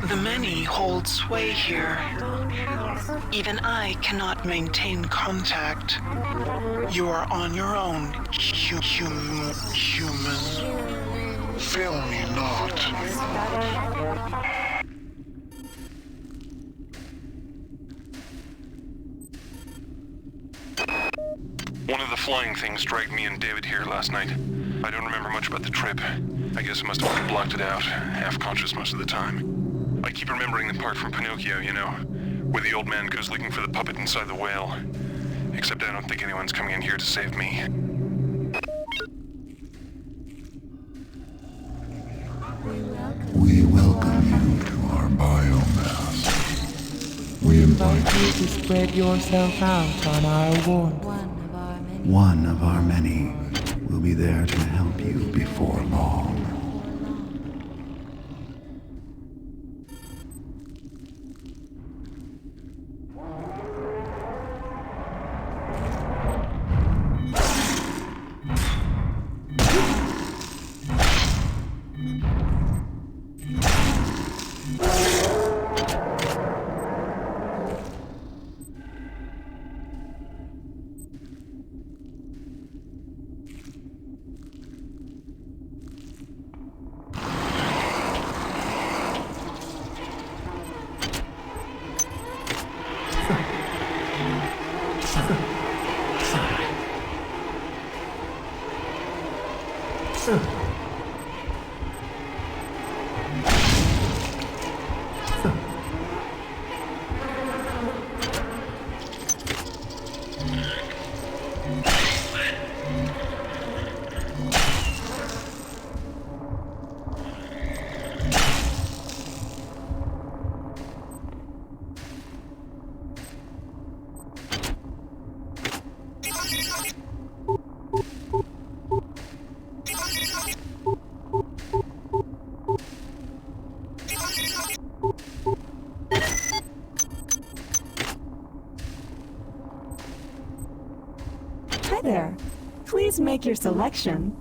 The many hold sway here. Even I cannot maintain contact. You are on your own, human. Fail me not. One of the flying things dragged me and David here last night. I don't remember much about the trip. I guess I must have blocked it out, half-conscious most of the time. I keep remembering the part from Pinocchio, you know, where the old man goes looking for the puppet inside the whale. Except I don't think anyone's coming in here to save me. We welcome you to our biomass. We invite you to spread yourself out on our ward. One of our many will be there to help you before long. Hi there. Please make your selection.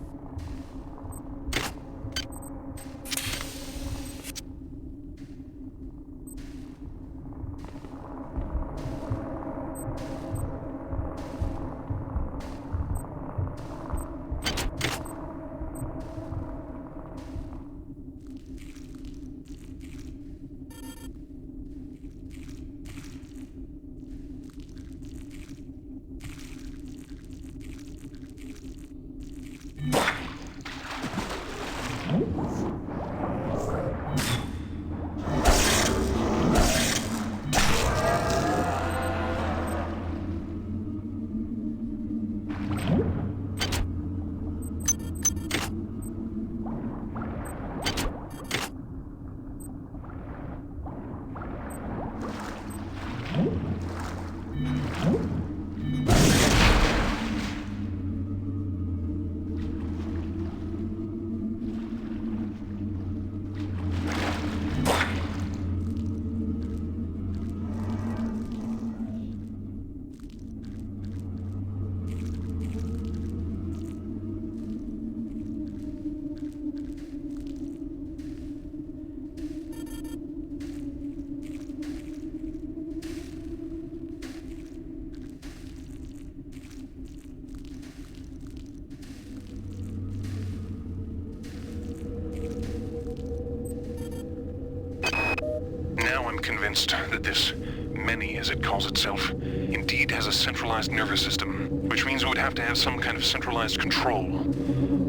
I'm convinced that this many, as it calls itself, indeed has a centralized nervous system, which means it would have to have some kind of centralized control.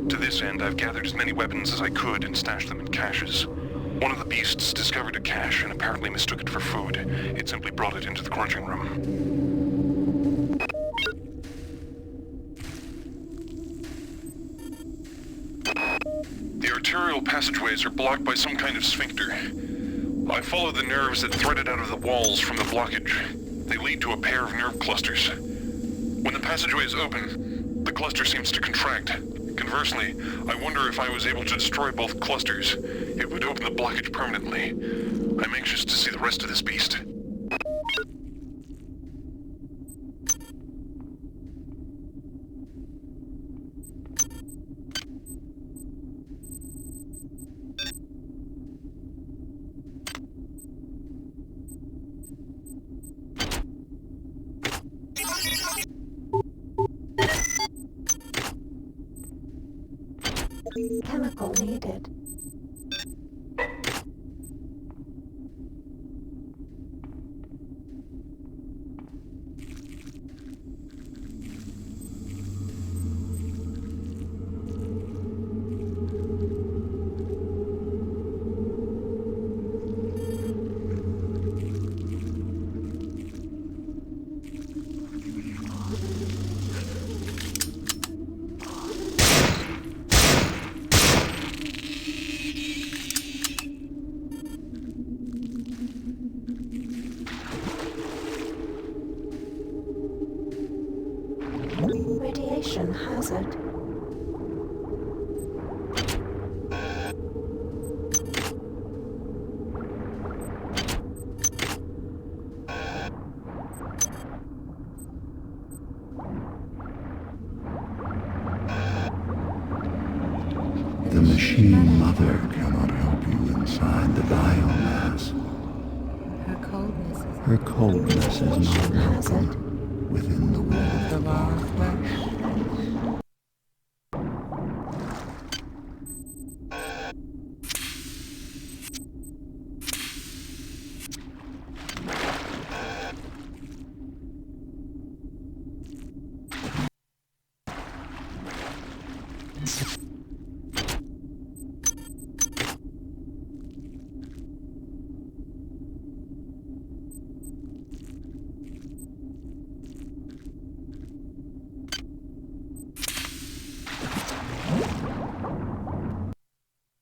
To this end, I've gathered as many weapons as I could and stashed them in caches. One of the beasts discovered a cache and apparently mistook it for food. It simply brought it into the crunching room. The arterial passageways are blocked by some kind of sphincter. I followed the nerves that threaded out of the walls from the blockage. They lead to a pair of nerve clusters. When the passageways open, the cluster seems to contract. Conversely, I wonder if I was able to destroy both clusters, it would open the blockage permanently. I'm anxious to see the rest of this beast. Chemical needed. Radiation hazard. The machine mother cannot help you inside the biomass. Her coldness is not welcome within the walls of our flesh.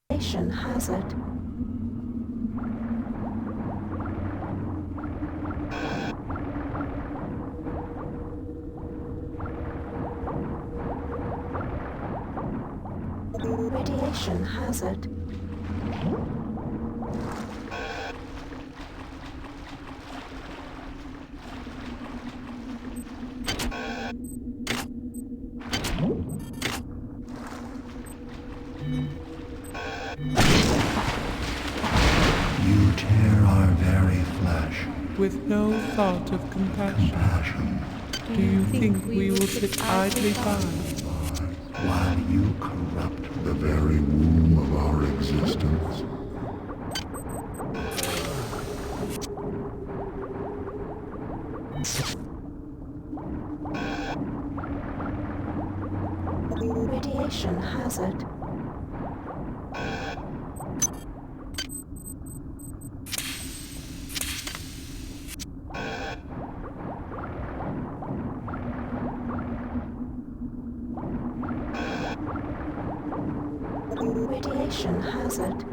Radiation hazard. Radiation hazard. You tear our very flesh. With no thought of compassion. Compassion. Do you think we will sit idly by? While you corrupt the very womb of our existence. Radiation hazard. Radiation hazard.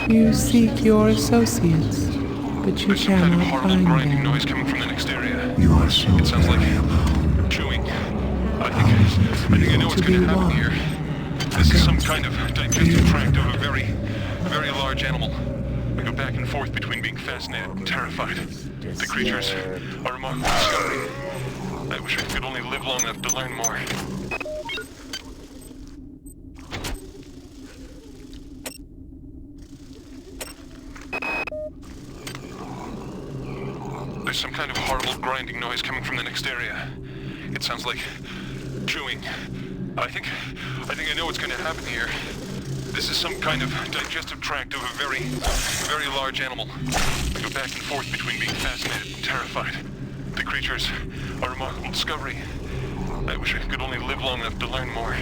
You seek your associates, but you There's some kind of cannot horrible find grinding them. noise coming from the next area. You are so It sounds like very alone. chewing. I think I know what's going to happen here. This is some kind of digestive tract of a very, very large animal. I go back and forth between being fascinated and terrified. The creatures are a remarkable discovery. I wish I could only live long enough to learn more. There's some kind of horrible grinding noise coming from the next area. It sounds like chewing. I think I know what's going to happen here. This is some kind of digestive tract of a very, very large animal. I go back and forth between being fascinated and terrified. The creatures are a remarkable discovery. I wish I could only live long enough to learn more.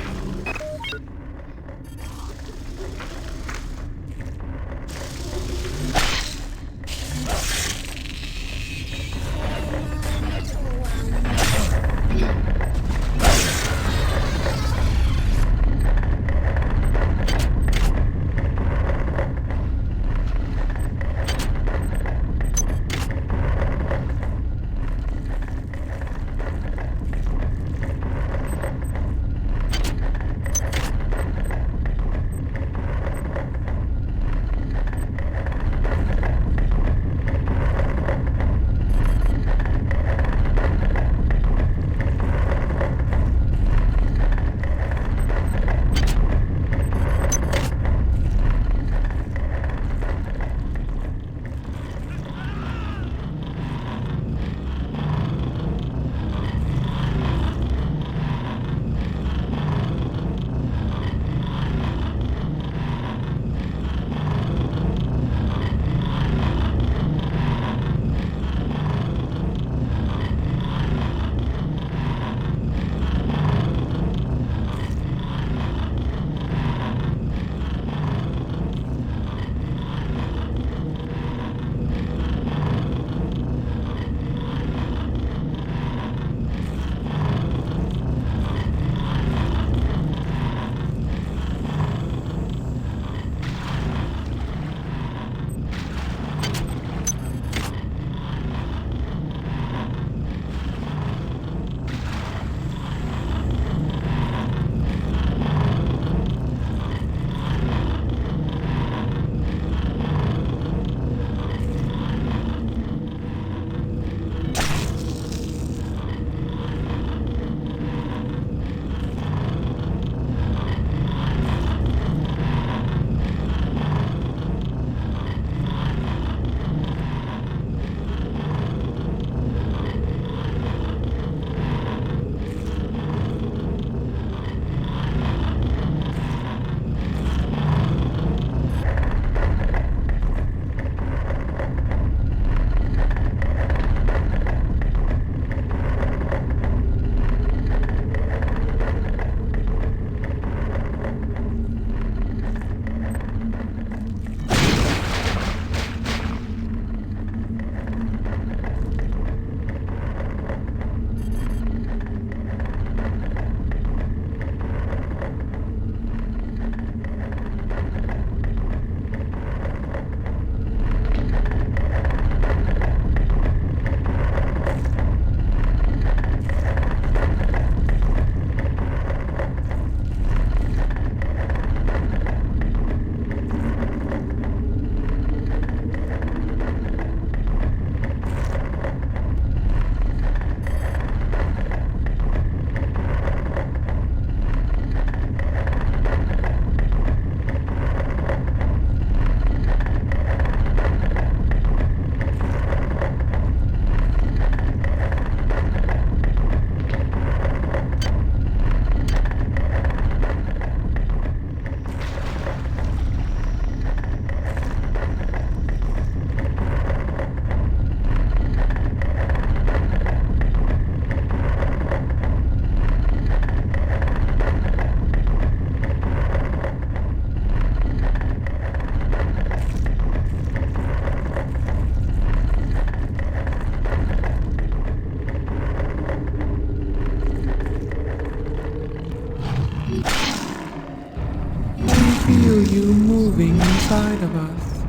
inside of us.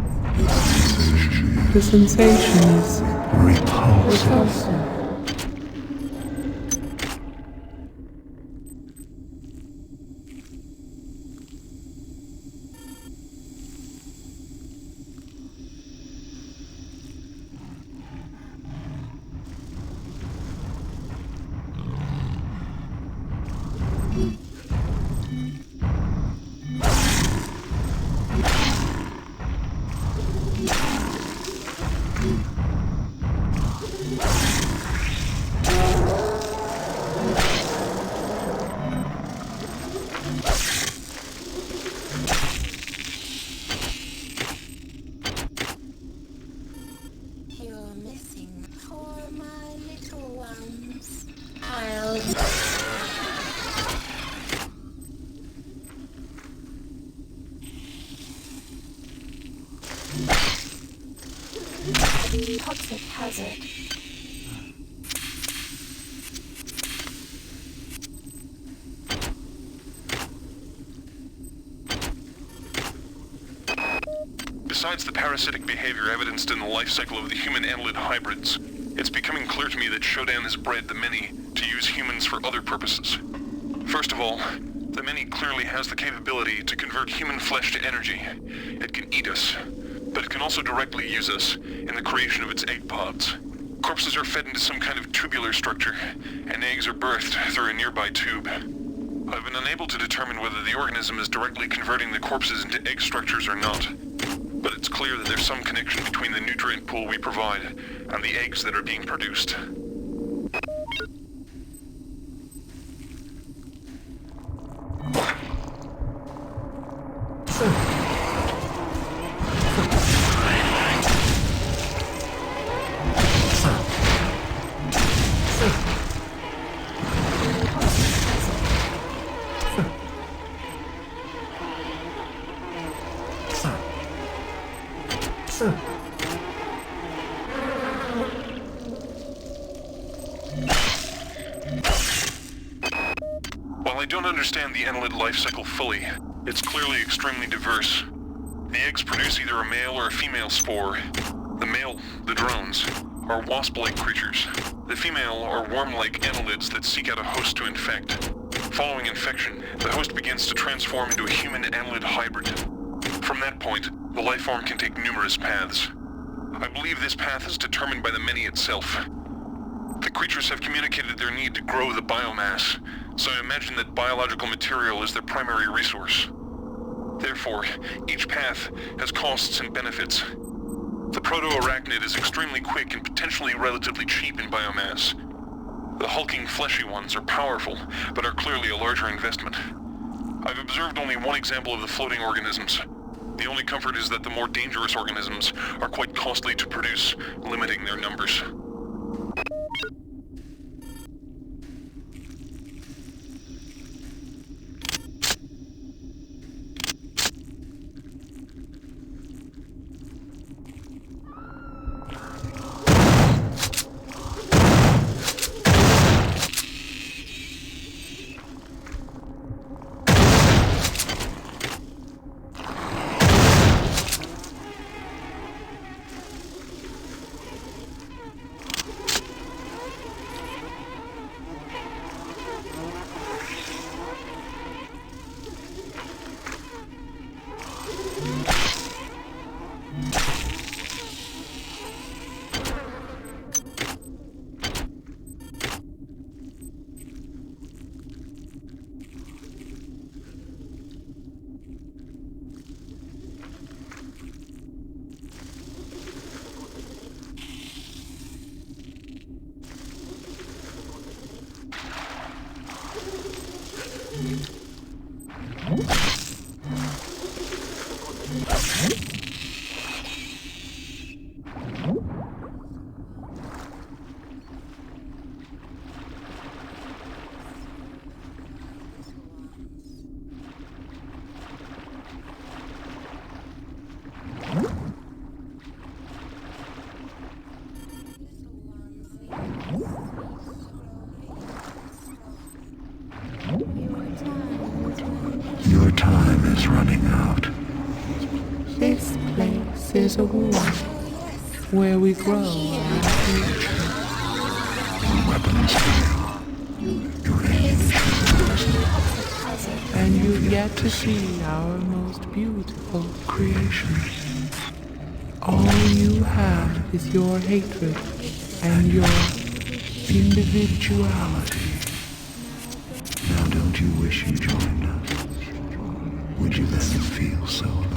The sensation is repulsive. You're missing for my little ones. I'll... Toxic hazard. Besides the parasitic behavior evidenced in the life cycle of the human annelid hybrids, it's becoming clear to me that Shodan has bred the many to use humans for other purposes. First of all, the many clearly has the capability to convert human flesh to energy. It can eat us, but it can also directly use us in the creation of its egg pods. Corpses are fed into some kind of tubular structure, and eggs are birthed through a nearby tube. I've been unable to determine whether the organism is directly converting the corpses into egg structures or not, but it's clear that there's some connection between the nutrient pool we provide and the eggs that are being produced. While I don't understand the annelid life cycle fully, it's clearly extremely diverse. The eggs produce either a male or a female spore. The male, the drones, are wasp-like creatures. The female are worm-like annelids that seek out a host to infect. Following infection, the host begins to transform into a human annelid hybrid. From that point, the life form can take numerous paths. I believe this path is determined by the many itself. The creatures have communicated their need to grow the biomass, so I imagine that biological material is their primary resource. Therefore, each path has costs and benefits. The proto-arachnid is extremely quick and potentially relatively cheap in biomass. The hulking fleshy ones are powerful, but are clearly a larger investment. I've observed only one example of the floating organisms. The only comfort is that the more dangerous organisms are quite costly to produce, limiting their numbers. Your time is running out. This place is a womb where we grow our future. Your weapons fail. Your ammunition is And you've yet to see our most beautiful creation. All you have is your hatred and your individuality. Now don't you wish you joined us? Would you then feel so alone?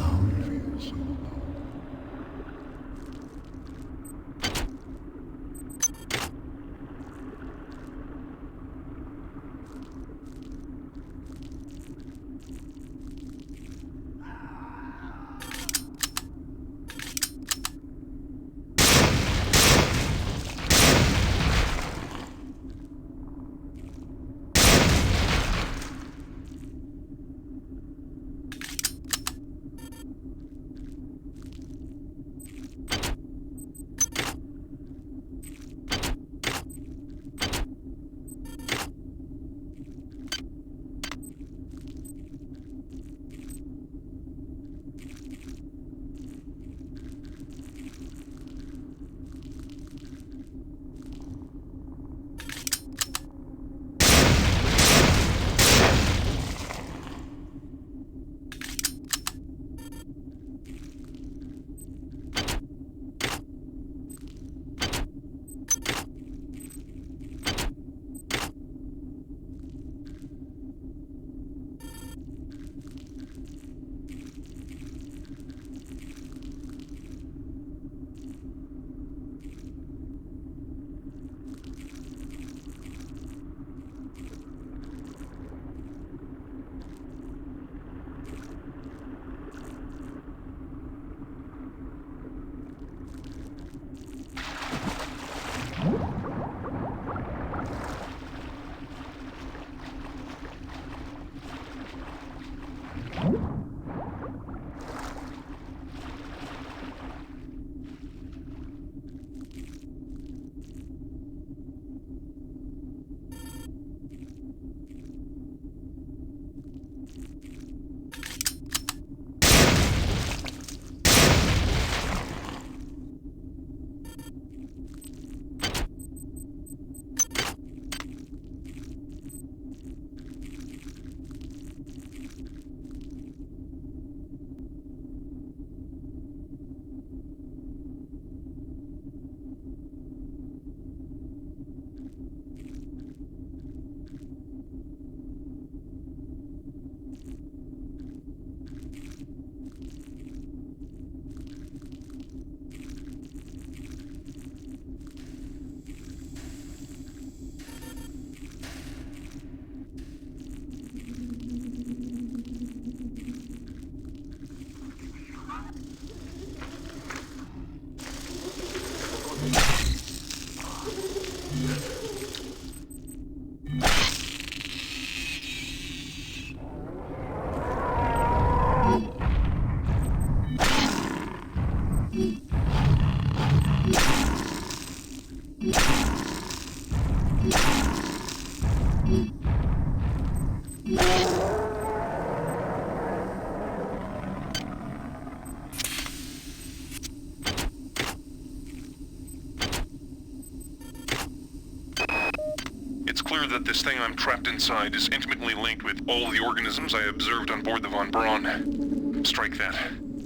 that this thing I'm trapped inside is intimately linked with all the organisms I observed on board the Von Braun. Strike that.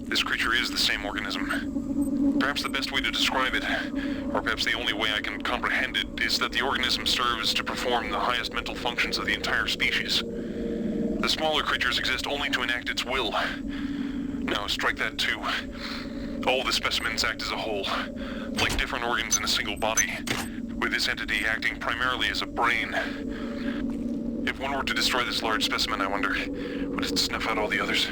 This creature is the same organism. Perhaps the best way to describe it, or perhaps the only way I can comprehend it, is that the organism serves to perform the highest mental functions of the entire species. The smaller creatures exist only to enact its will. Now, strike that too. All the specimens act as a whole, like different organs in a single body, with this entity acting primarily as a brain. If one were to destroy this large specimen, I wonder, would it snuff out all the others?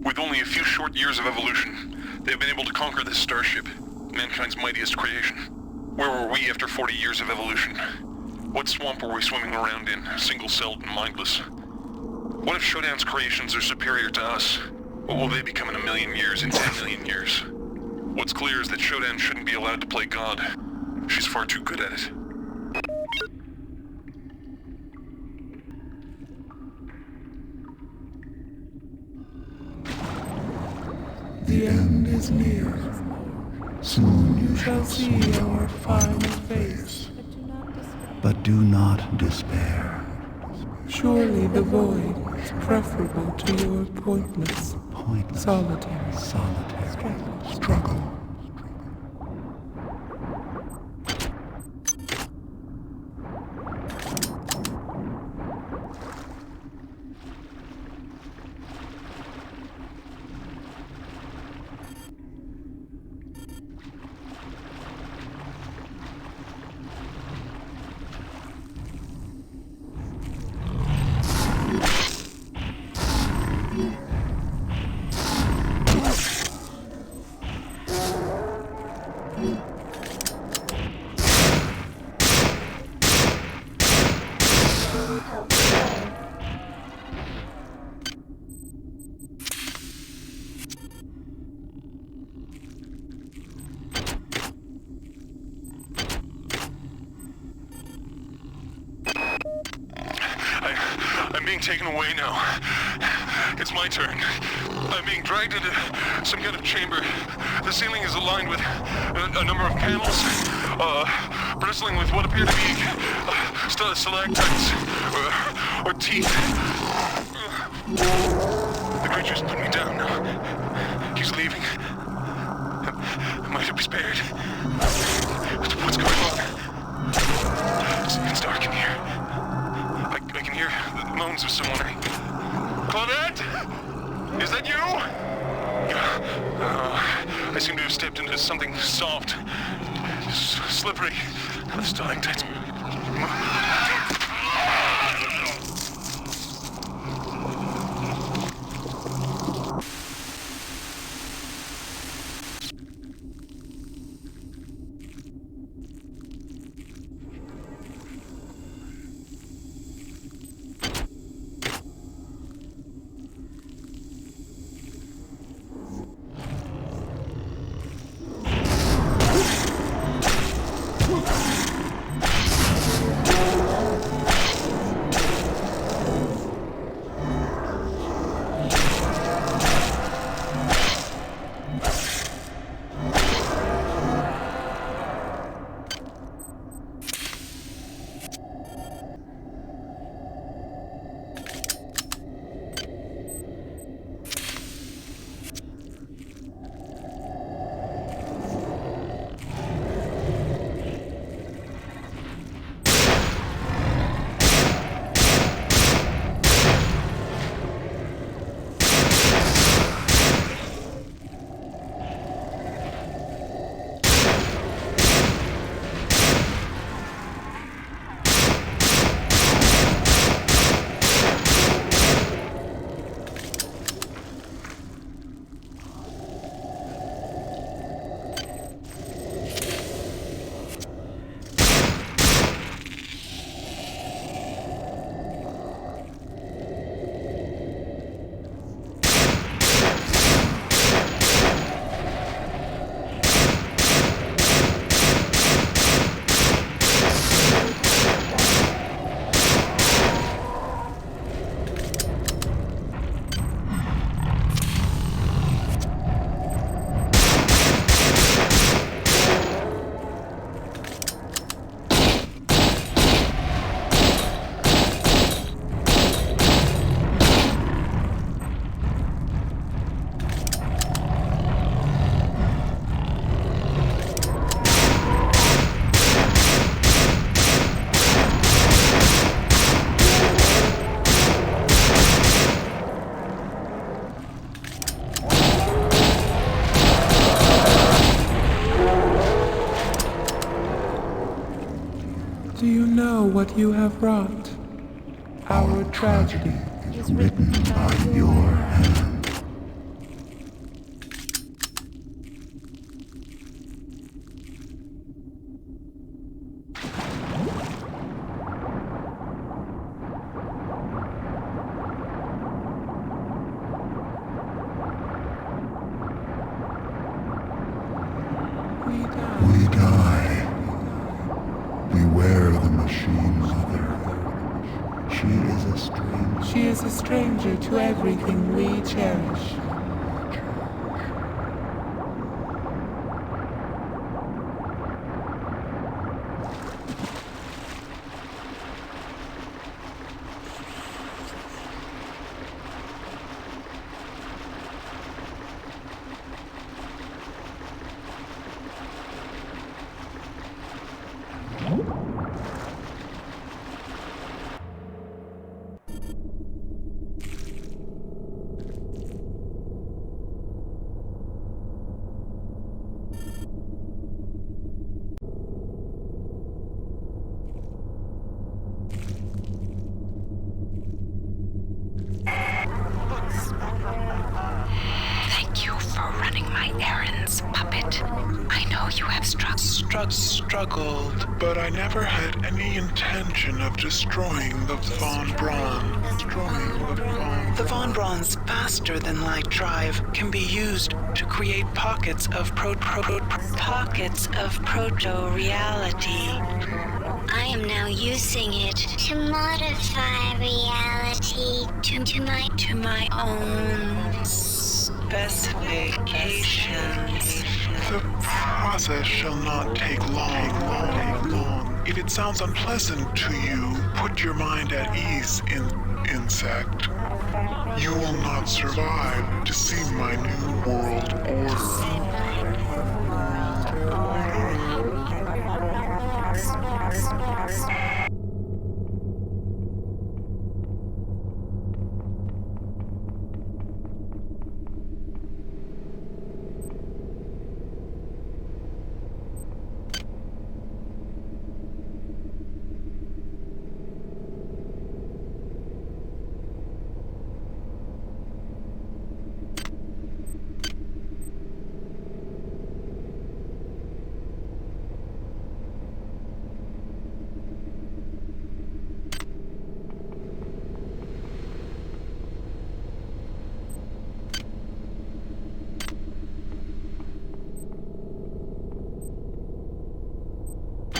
With only a few short years of evolution, they've been able to conquer this starship, mankind's mightiest creation. Where were we after 40 years of evolution? What swamp were we swimming around in, single-celled and mindless? What if Shodan's creations are superior to us? What will they become in 1 million years, in 10 million years? What's clear is that Shodan shouldn't be allowed to play God. She's far too good at it. The end is near. Soon you shall see our final face. But do not despair. Surely the void is preferable to your pointless, solitary struggle. I'm being taken away now. It's my turn. I'm being dragged into some kind of chamber. The ceiling is aligned with a number of panels, bristling with what appear to be stalactites or teeth. The creature's put me down now. He's leaving. Am I to be spared? What's going on? It's dark in here. I can hear the moans of someone. Claudette? Is that you? I seem to have stepped into something soft, slippery. The stalactites. know what you have wrought. Our tragedy is written by your hand. We die. Beware the machine mother. She is a stranger to everything we cherish. Thank you for running my errands, puppet. I know you have struggled, but I never had any intention of destroying the Von Braun. The Von Braun's faster-than-light drive can be used to create pockets of proto-reality. I am now using it to modify reality to my own specifications. The process shall not take long. If it sounds unpleasant to you, put your mind at ease, insect. You will not survive to see my new world order.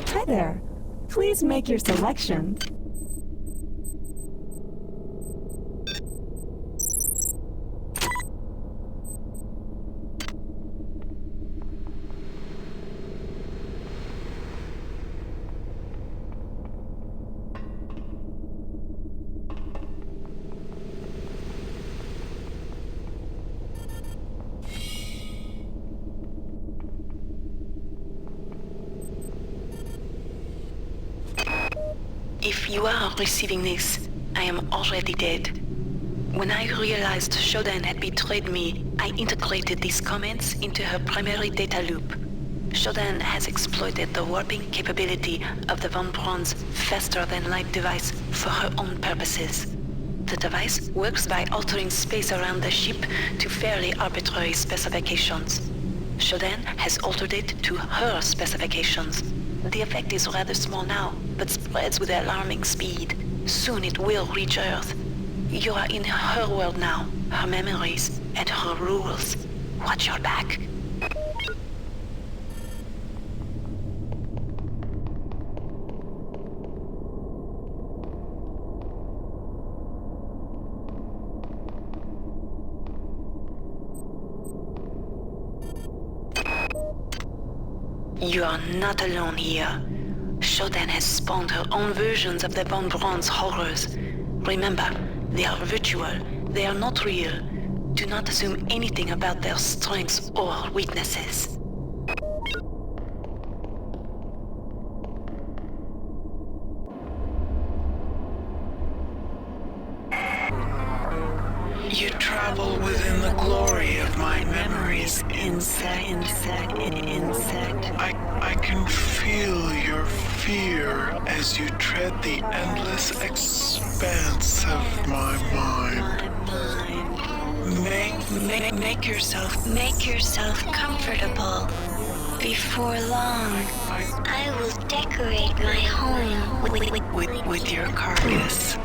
Hi there. Please make your selection. If you are receiving this, I am already dead. When I realized Shodan had betrayed me, I integrated these comments into her primary data loop. Shodan has exploited the warping capability of the Von Braun's faster-than-light device for her own purposes. The device works by altering space around the ship to fairly arbitrary specifications. Shodan has altered it to her specifications. The effect is rather small now, but spreads with alarming speed. Soon it will reach Earth. You are in her world now, her memories, and her rules. Watch your back. You are not alone here. Shodan has spawned her own versions of the Von Braun's horrors. Remember, they are virtual. They are not real. Do not assume anything about their strengths or weaknesses. You travel within the glory of my memories, I can feel your fear as you tread the endless expanse of my mind. Make yourself comfortable. Before long, I will decorate my home With your carcass.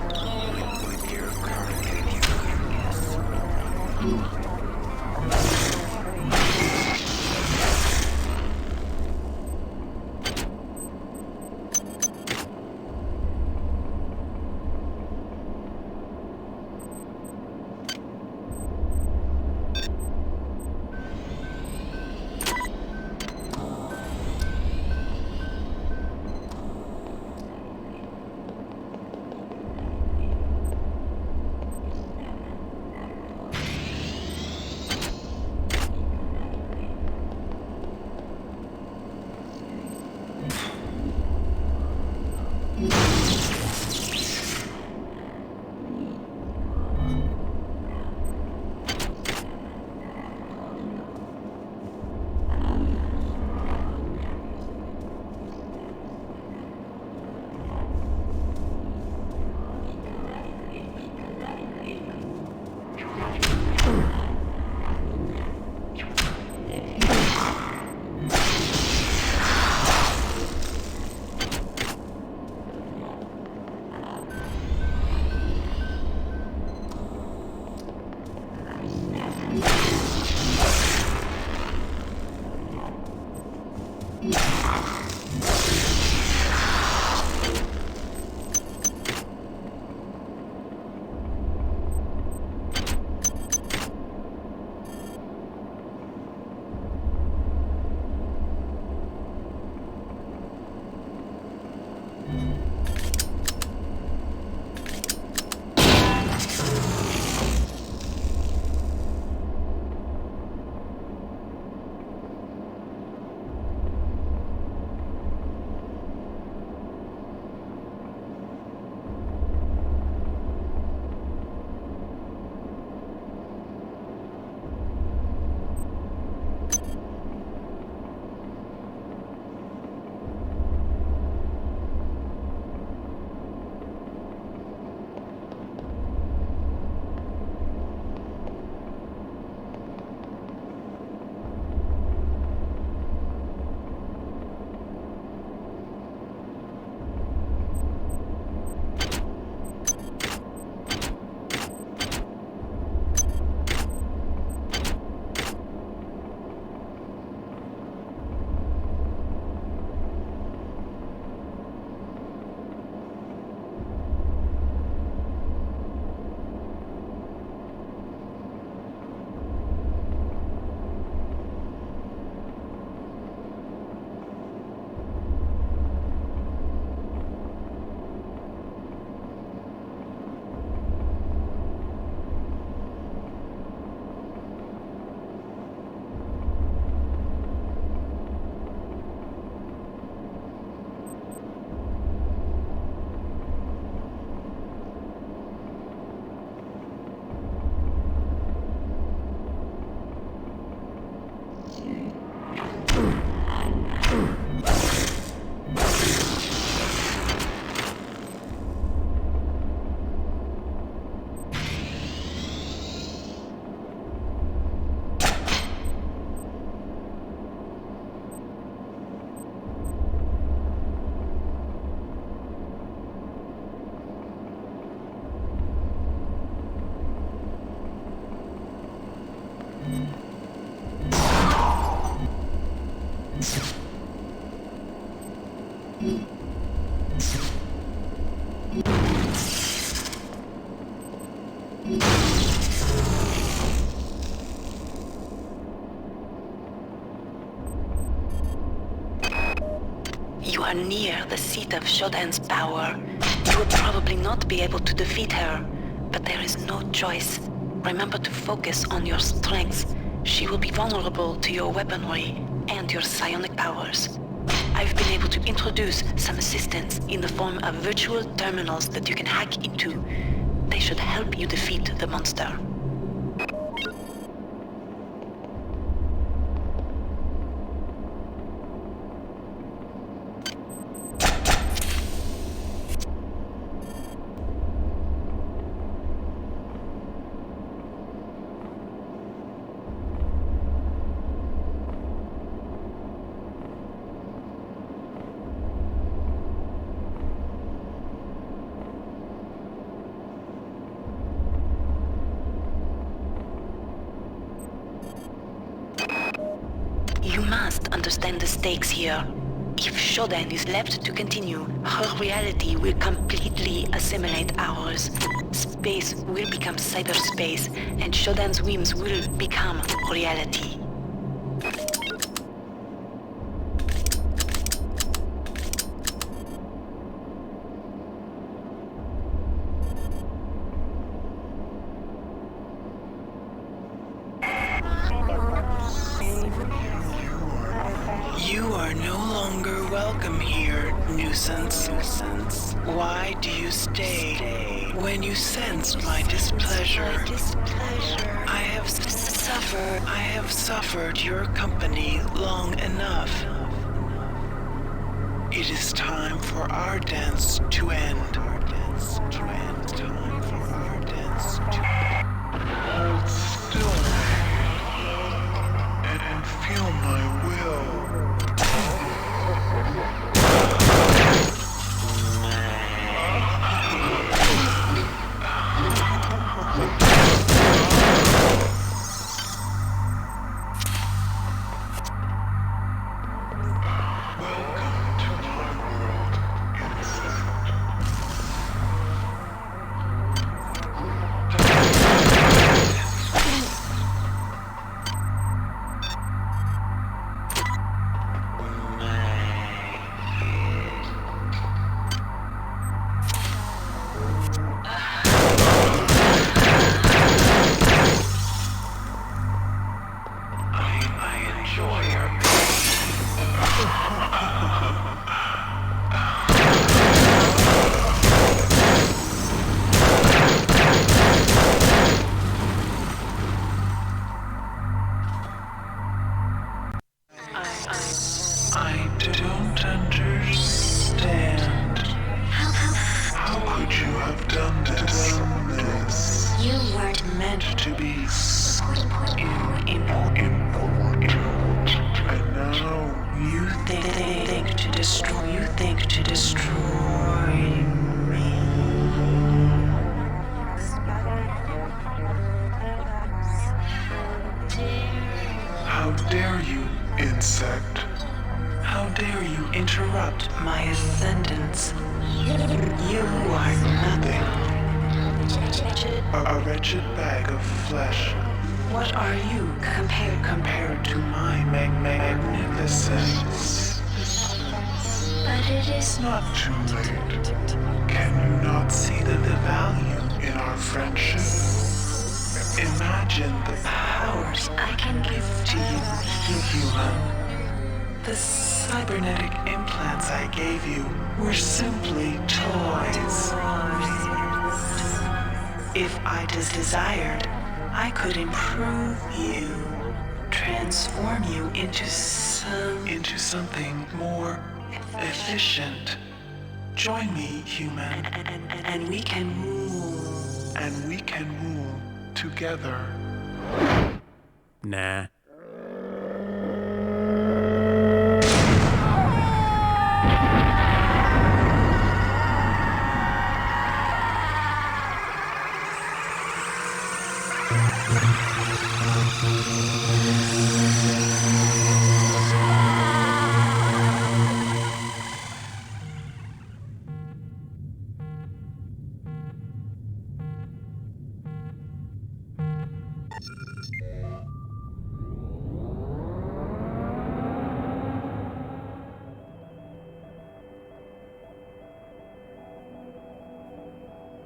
You are near the seat of Shodan's power. You will probably not be able to defeat her, but there is no choice. Remember to focus on your strengths. She will be vulnerable to your weaponry and your psionic powers. I've been able to introduce some assistance in the form of virtual terminals that you can hack into. They should help you defeat the monster. You must understand the stakes here. If Shodan is left to continue, her reality will completely assimilate ours. Space will become cyberspace, and Shodan's whims will become reality. You are no longer welcome here, nuisance. Why do you stay when you sense my displeasure? I have suffered your company long enough. It is time for our dance to end. Hold still, and feel my will. I don't understand. How could you have done this? You weren't Meant to be important. And now You think to destroy. You think to destroy me. how dare you, insect? How dare you interrupt my ascendance? You are nothing. A wretched bag of flesh What are you compared to my magnificence. but it is Not too late. Can you not see the value in our friendship? Imagine the powers I can give to you, human. The cybernetic implants I gave you were simply toys. If I desired, I could improve you, transform you into something more efficient. Join me, human, and we can rule. and we can rule together. Nah.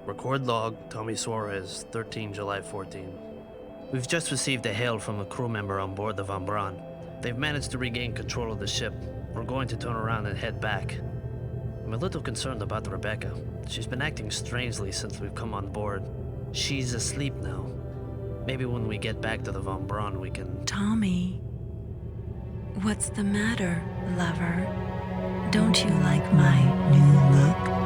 Record log, Tommy Suarez, 13 July 14. We've just received a hail from a crew member on board the Von Braun. They've managed to regain control of the ship. We're going to turn around and head back. I'm a little concerned about Rebecca. She's been acting strangely since we've come on board. She's asleep now. Maybe when we get back to the Von Braun we can... Tommy, what's the matter, lover? Don't you like my new look?